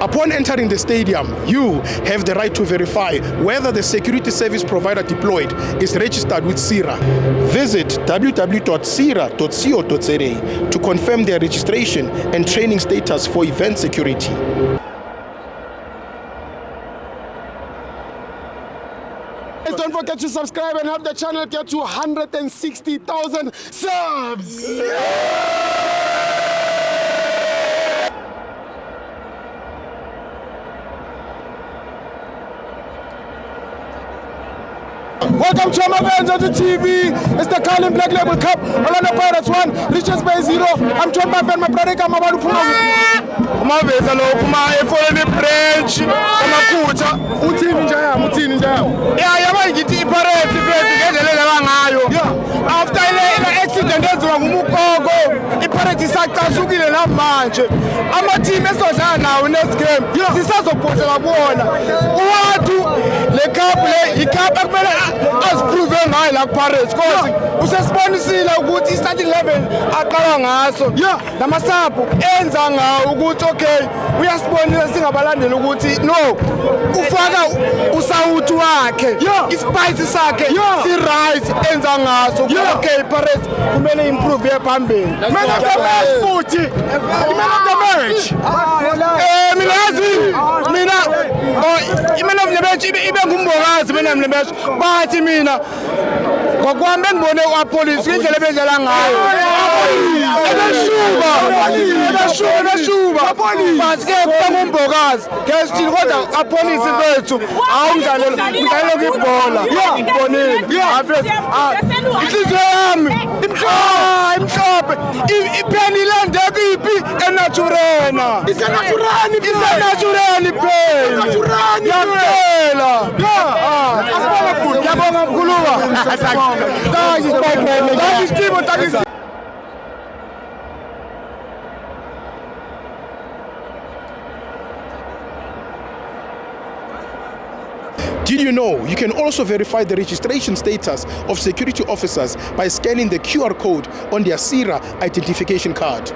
Upon entering the stadium, you have the right to verify whether the security service provider deployed is registered with SIRA. Visit www.sira.co.za to confirm their registration and training status for event security. Don't forget to subscribe and help the channel get to 160,000 subs! Welcome to Amavenza TV. It's the Carlin Black Label Cup. Orlando Pirates 1, Richards Bay 0. I'm John Baffen, my brother. I'm about to put Amavenza lo kuma efoleni branch amakhutha uthini njaya yaba ngithi iPirates iPirates ngendlela bangayo after ile accident eziwa ngumukoko iPirates isacasukile namanje ama team esodlala nawo next game sisazobhotshela kubona uwathu le cup le icup akumele asiprove ngayo la Pirates because usesibonisile ukuthi i-starting 11 aqala ngaso namasapu enza ngawo ukuthi okay uyasibonisa singabalandeli ukuthi no ufaka usawuthi wakhe ispice sakhe si right enza ngaso okay Pirates kumele improve ephambili man of the match futhi man of the marriage mina imena of the match ibe ngumbokazi mina of the match bathi mina ngokwami ngibone uApolice indlela ebedlala ngayo ebeshuba but ke ngumbokazi ngesithi kodwa uApolice bethu awumdlalelo ibhola ngibonile inhliziyo yami imhlophe ipheni lande kuphi enaturena isenatureni phela yabonga mkhuluwa Did you know you can also verify the registration status of security officers by scanning the QR code on their SIRA identification card?